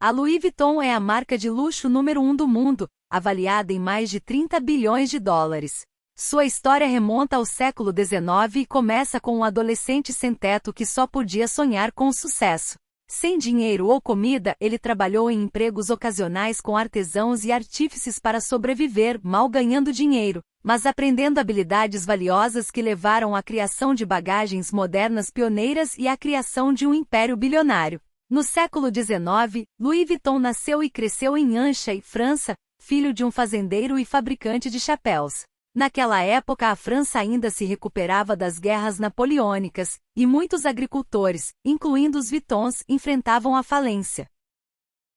A Louis Vuitton é a marca de luxo número 1 do mundo, avaliada em mais de 30 bilhões de dólares. Sua história remonta ao século XIX e começa com um adolescente sem-teto que só podia sonhar com o sucesso. Sem dinheiro ou comida, ele trabalhou em empregos ocasionais com artesãos e artífices para sobreviver, mal ganhando dinheiro, mas aprendendo habilidades valiosas que levaram à criação de bagagens modernas pioneiras e à criação de um império bilionário. No século XIX, Louis Vuitton nasceu e cresceu em Anchy, França, filho de um fazendeiro e fabricante de chapéus. Naquela época a França ainda se recuperava das guerras napoleônicas, e muitos agricultores, incluindo os Vuittons, enfrentavam a falência.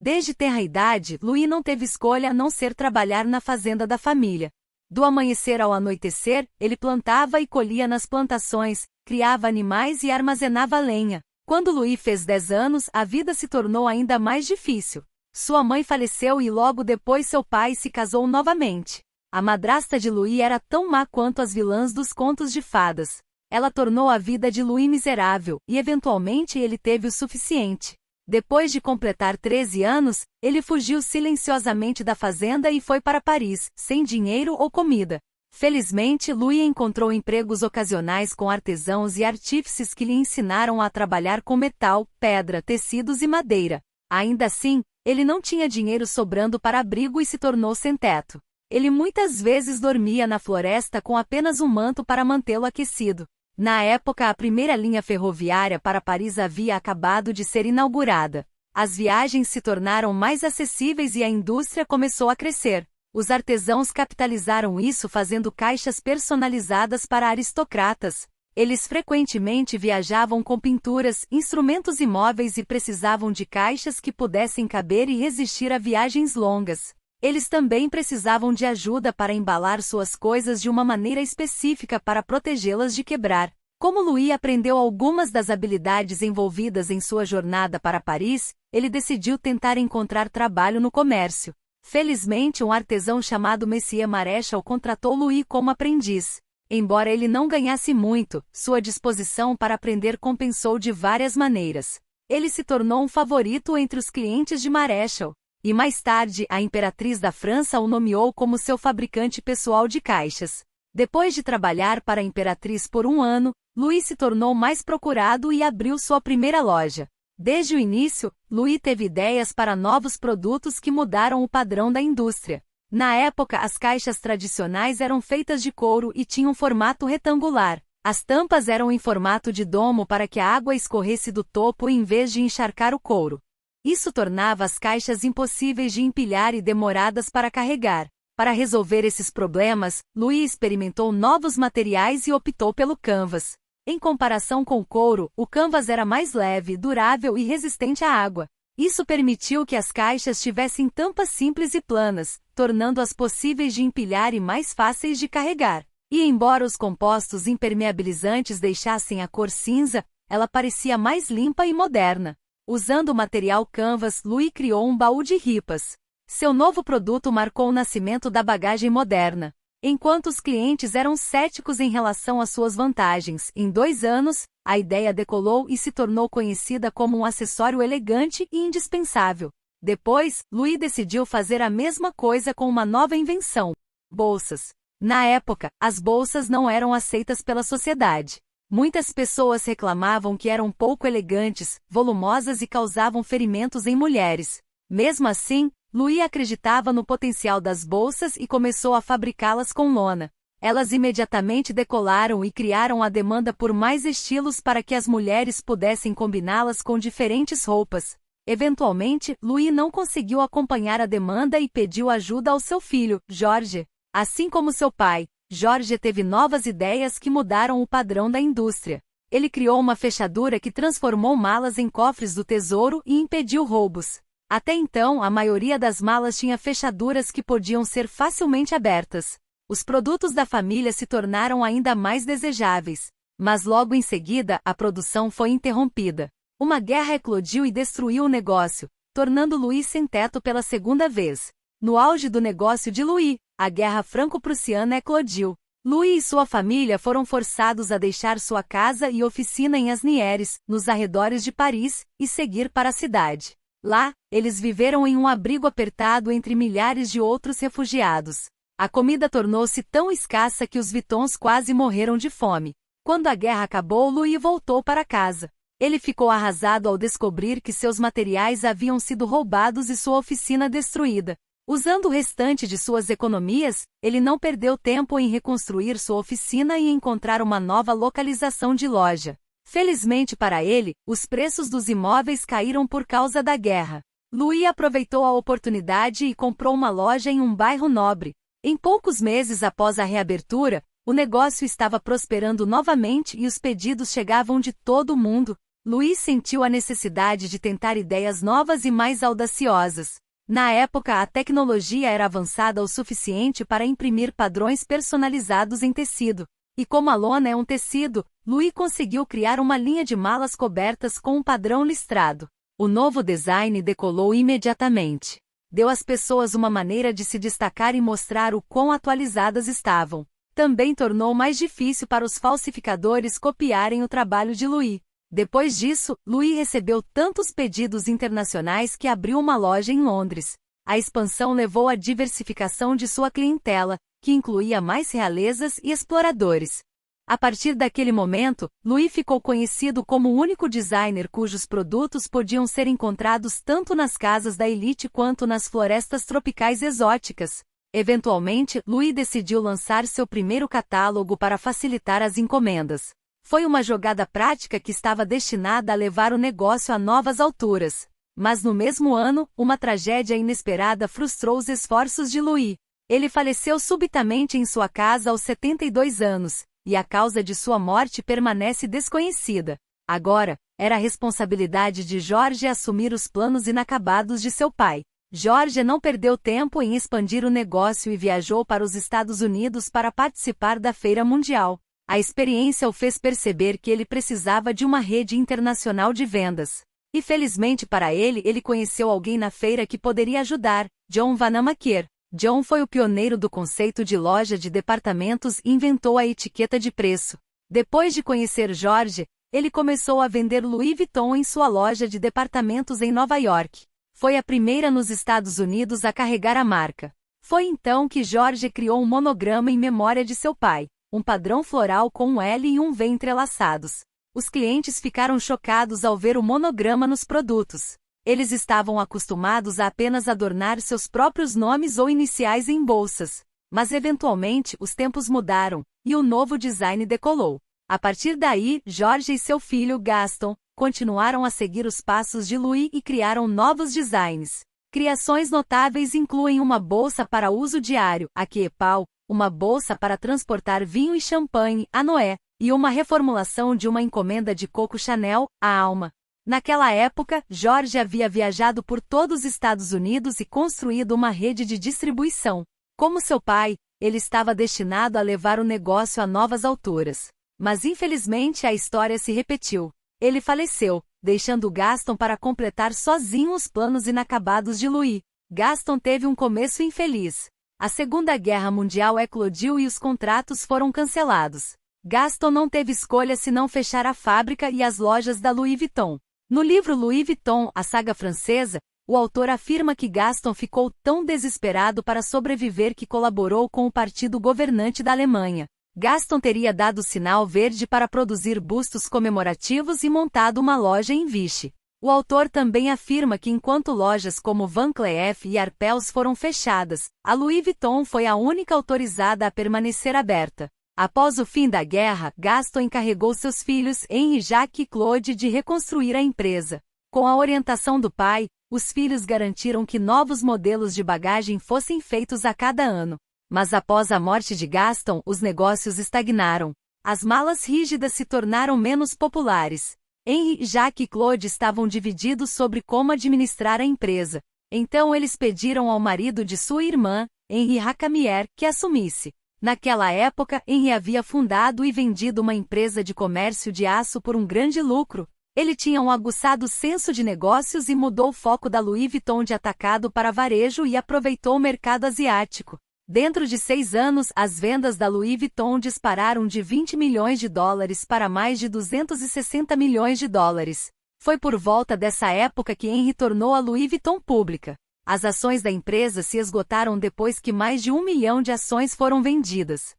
Desde tenra idade, Louis não teve escolha a não ser trabalhar na fazenda da família. Do amanhecer ao anoitecer, ele plantava e colhia nas plantações, criava animais e armazenava lenha. Quando Louis fez 10 anos, a vida se tornou ainda mais difícil. Sua mãe faleceu e logo depois seu pai se casou novamente. A madrasta de Louis era tão má quanto as vilãs dos contos de fadas. Ela tornou a vida de Louis miserável, e eventualmente ele teve o suficiente. Depois de completar 13 anos, ele fugiu silenciosamente da fazenda e foi para Paris, sem dinheiro ou comida. Felizmente, Louis encontrou empregos ocasionais com artesãos e artífices que lhe ensinaram a trabalhar com metal, pedra, tecidos e madeira. Ainda assim, ele não tinha dinheiro sobrando para abrigo e se tornou sem teto. Ele muitas vezes dormia na floresta com apenas um manto para mantê-lo aquecido. Na época, a primeira linha ferroviária para Paris havia acabado de ser inaugurada. As viagens se tornaram mais acessíveis e a indústria começou a crescer. Os artesãos capitalizaram isso fazendo caixas personalizadas para aristocratas. Eles frequentemente viajavam com pinturas, instrumentos e móveis e precisavam de caixas que pudessem caber e resistir a viagens longas. Eles também precisavam de ajuda para embalar suas coisas de uma maneira específica para protegê-las de quebrar. Como Louis aprendeu algumas das habilidades envolvidas em sua jornada para Paris, ele decidiu tentar encontrar trabalho no comércio. Felizmente, um artesão chamado Monsieur Marechal contratou Louis como aprendiz. Embora ele não ganhasse muito, sua disposição para aprender compensou de várias maneiras. Ele se tornou um favorito entre os clientes de Marechal. E mais tarde, a imperatriz da França o nomeou como seu fabricante pessoal de caixas. Depois de trabalhar para a imperatriz por um ano, Louis se tornou mais procurado e abriu sua primeira loja. Desde o início, Louis teve ideias para novos produtos que mudaram o padrão da indústria. Na época, as caixas tradicionais eram feitas de couro e tinham formato retangular. As tampas eram em formato de domo para que a água escorresse do topo em vez de encharcar o couro. Isso tornava as caixas impossíveis de empilhar e demoradas para carregar. Para resolver esses problemas, Louis experimentou novos materiais e optou pelo canvas. Em comparação com o couro, o canvas era mais leve, durável e resistente à água. Isso permitiu que as caixas tivessem tampas simples e planas, tornando-as possíveis de empilhar e mais fáceis de carregar. E embora os compostos impermeabilizantes deixassem a cor cinza, ela parecia mais limpa e moderna. Usando o material canvas, Louis criou um baú de ripas. Seu novo produto marcou o nascimento da bagagem moderna. Enquanto os clientes eram céticos em relação às suas vantagens, em 2 anos, a ideia decolou e se tornou conhecida como um acessório elegante e indispensável. Depois, Louis decidiu fazer a mesma coisa com uma nova invenção: bolsas. Na época, as bolsas não eram aceitas pela sociedade. Muitas pessoas reclamavam que eram pouco elegantes, volumosas e causavam ferimentos em mulheres. Mesmo assim, Louis acreditava no potencial das bolsas e começou a fabricá-las com lona. Elas imediatamente decolaram e criaram a demanda por mais estilos para que as mulheres pudessem combiná-las com diferentes roupas. Eventualmente, Louis não conseguiu acompanhar a demanda e pediu ajuda ao seu filho, George. Assim como seu pai, George teve novas ideias que mudaram o padrão da indústria. Ele criou uma fechadura que transformou malas em cofres do tesouro e impediu roubos. Até então, a maioria das malas tinha fechaduras que podiam ser facilmente abertas. Os produtos da família se tornaram ainda mais desejáveis. Mas logo em seguida, a produção foi interrompida. Uma guerra eclodiu e destruiu o negócio, tornando Louis sem teto pela segunda vez. No auge do negócio de Louis, a Guerra Franco-Prussiana eclodiu. Louis e sua família foram forçados a deixar sua casa e oficina em Asnieres, nos arredores de Paris, e seguir para a cidade. Lá, eles viveram em um abrigo apertado entre milhares de outros refugiados. A comida tornou-se tão escassa que os Vuittons quase morreram de fome. Quando a guerra acabou, Louis voltou para casa. Ele ficou arrasado ao descobrir que seus materiais haviam sido roubados e sua oficina destruída. Usando o restante de suas economias, ele não perdeu tempo em reconstruir sua oficina e encontrar uma nova localização de loja. Felizmente para ele, os preços dos imóveis caíram por causa da guerra. Louis aproveitou a oportunidade e comprou uma loja em um bairro nobre. Em poucos meses após a reabertura, o negócio estava prosperando novamente e os pedidos chegavam de todo o mundo. Louis sentiu a necessidade de tentar ideias novas e mais audaciosas. Na época, a tecnologia era avançada o suficiente para imprimir padrões personalizados em tecido. E como a lona é um tecido, Louis conseguiu criar uma linha de malas cobertas com um padrão listrado. O novo design decolou imediatamente. Deu às pessoas uma maneira de se destacar e mostrar o quão atualizadas estavam. Também tornou mais difícil para os falsificadores copiarem o trabalho de Louis. Depois disso, Louis recebeu tantos pedidos internacionais que abriu uma loja em Londres. A expansão levou à diversificação de sua clientela, que incluía mais realezas e exploradores. A partir daquele momento, Louis ficou conhecido como o único designer cujos produtos podiam ser encontrados tanto nas casas da elite quanto nas florestas tropicais exóticas. Eventualmente, Louis decidiu lançar seu primeiro catálogo para facilitar as encomendas. Foi uma jogada prática que estava destinada a levar o negócio a novas alturas. Mas no mesmo ano, uma tragédia inesperada frustrou os esforços de Louis. Ele faleceu subitamente em sua casa aos 72 anos, e a causa de sua morte permanece desconhecida. Agora, era a responsabilidade de George assumir os planos inacabados de seu pai. George não perdeu tempo em expandir o negócio e viajou para os Estados Unidos para participar da Feira Mundial. A experiência o fez perceber que ele precisava de uma rede internacional de vendas. E felizmente para ele, ele conheceu alguém na feira que poderia ajudar, John Vanamaker. John foi o pioneiro do conceito de loja de departamentos e inventou a etiqueta de preço. Depois de conhecer George, ele começou a vender Louis Vuitton em sua loja de departamentos em Nova York. Foi a primeira nos Estados Unidos a carregar a marca. Foi então que George criou um monograma em memória de seu pai. Um padrão floral com um L e um V entrelaçados. Os clientes ficaram chocados ao ver o monograma nos produtos. Eles estavam acostumados a apenas adornar seus próprios nomes ou iniciais em bolsas. Mas eventualmente os tempos mudaram, e o novo design decolou. A partir daí, George e seu filho Gaston continuaram a seguir os passos de Louis e criaram novos designs. Criações notáveis incluem uma bolsa para uso diário, a Quepal, uma bolsa para transportar vinho e champanhe, a Noé, e uma reformulação de uma encomenda de Coco Chanel, a Alma. Naquela época, George havia viajado por todos os Estados Unidos e construído uma rede de distribuição. Como seu pai, ele estava destinado a levar o negócio a novas alturas. Mas infelizmente a história se repetiu. Ele faleceu, deixando Gaston para completar sozinho os planos inacabados de Louis. Gaston teve um começo infeliz. A Segunda Guerra Mundial eclodiu e os contratos foram cancelados. Gaston não teve escolha senão fechar a fábrica e as lojas da Louis Vuitton. No livro Louis Vuitton, a saga francesa, o autor afirma que Gaston ficou tão desesperado para sobreviver que colaborou com o partido governante da Alemanha. Gaston teria dado sinal verde para produzir bustos comemorativos e montado uma loja em Vichy. O autor também afirma que enquanto lojas como Van Cleef e Arpels foram fechadas, a Louis Vuitton foi a única autorizada a permanecer aberta. Após o fim da guerra, Gaston encarregou seus filhos Henri, Jacques e Claude de reconstruir a empresa. Com a orientação do pai, os filhos garantiram que novos modelos de bagagem fossem feitos a cada ano. Mas após a morte de Gaston, os negócios estagnaram. As malas rígidas se tornaram menos populares. Henri, Jacques e Claude estavam divididos sobre como administrar a empresa. Então eles pediram ao marido de sua irmã, Henri Racamier, que assumisse. Naquela época, Henri havia fundado e vendido uma empresa de comércio de aço por um grande lucro. Ele tinha um aguçado senso de negócios e mudou o foco da Louis Vuitton de atacado para varejo e aproveitou o mercado asiático. Dentro de 6 anos, as vendas da Louis Vuitton dispararam de 20 milhões de dólares para mais de 260 milhões de dólares. Foi por volta dessa época que Henry tornou a Louis Vuitton pública. As ações da empresa se esgotaram depois que mais de 1 milhão de ações foram vendidas.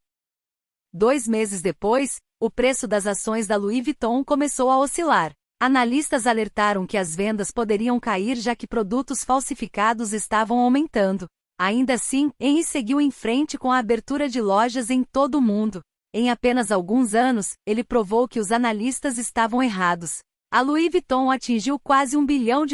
2 meses depois, o preço das ações da Louis Vuitton começou a oscilar. Analistas alertaram que as vendas poderiam cair já que produtos falsificados estavam aumentando. Ainda assim, Henry seguiu em frente com a abertura de lojas em todo o mundo. Em apenas alguns anos, ele provou que os analistas estavam errados. A Louis Vuitton atingiu quase $1 bilhão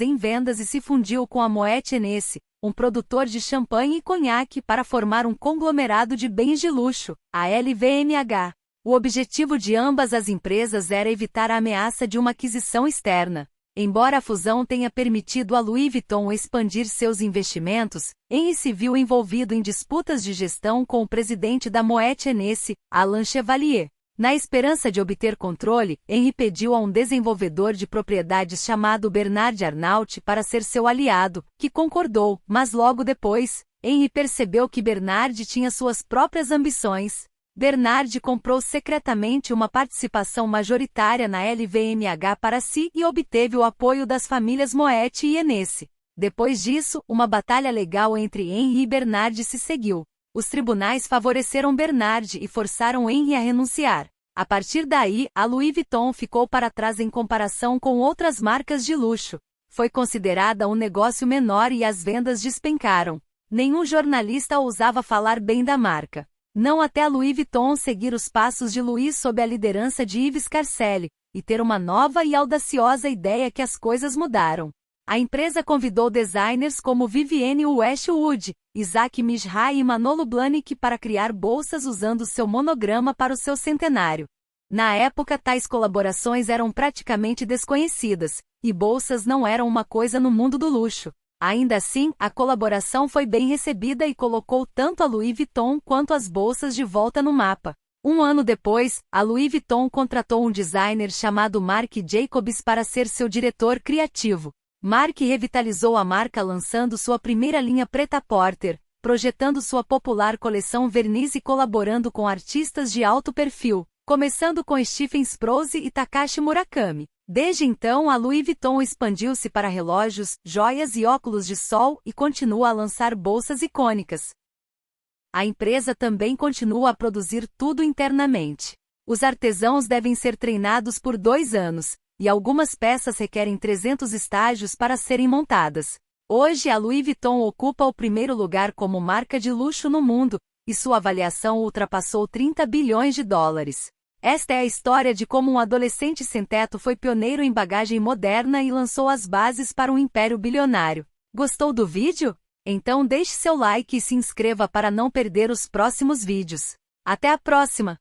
em vendas e se fundiu com a Moet Hennessy, um produtor de champanhe e conhaque, para formar um conglomerado de bens de luxo, a LVMH. O objetivo de ambas as empresas era evitar a ameaça de uma aquisição externa. Embora a fusão tenha permitido a Louis Vuitton expandir seus investimentos, Henry se viu envolvido em disputas de gestão com o presidente da Moet Hennessy, Alain Chevalier. Na esperança de obter controle, Henry pediu a um desenvolvedor de propriedades chamado Bernard Arnault para ser seu aliado, que concordou, mas logo depois, Henry percebeu que Bernard tinha suas próprias ambições. Bernard comprou secretamente uma participação majoritária na LVMH para si e obteve o apoio das famílias Moet e Hennessy. Depois disso, uma batalha legal entre Henry e Bernard se seguiu. Os tribunais favoreceram Bernard e forçaram Henry a renunciar. A partir daí, a Louis Vuitton ficou para trás em comparação com outras marcas de luxo. Foi considerada um negócio menor e as vendas despencaram. Nenhum jornalista ousava falar bem da marca. Não até a Louis Vuitton seguir os passos de Louis sob a liderança de Yves Carcelli, e ter uma nova e audaciosa ideia que as coisas mudaram. A empresa convidou designers como Vivienne Westwood, Isaac Mizrahi e Manolo Blahnik para criar bolsas usando seu monograma para o seu centenário. Na época, tais colaborações eram praticamente desconhecidas, e bolsas não eram uma coisa no mundo do luxo. Ainda assim, a colaboração foi bem recebida e colocou tanto a Louis Vuitton quanto as bolsas de volta no mapa. Um ano depois, a Louis Vuitton contratou um designer chamado Marc Jacobs para ser seu diretor criativo. Marc revitalizou a marca lançando sua primeira linha Prêt-à-Porter, projetando sua popular coleção Vernice e colaborando com artistas de alto perfil, começando com Stephen Sprouse e Takashi Murakami. Desde então, a Louis Vuitton expandiu-se para relógios, joias e óculos de sol e continua a lançar bolsas icônicas. A empresa também continua a produzir tudo internamente. Os artesãos devem ser treinados por 2 anos, e algumas peças requerem 300 estágios para serem montadas. Hoje a Louis Vuitton ocupa o primeiro lugar como marca de luxo no mundo, e sua avaliação ultrapassou $30 bilhões. Esta é a história de como um adolescente sem-teto foi pioneiro em bagagem moderna e lançou as bases para um império bilionário. Gostou do vídeo? Então deixe seu like e se inscreva para não perder os próximos vídeos. Até a próxima!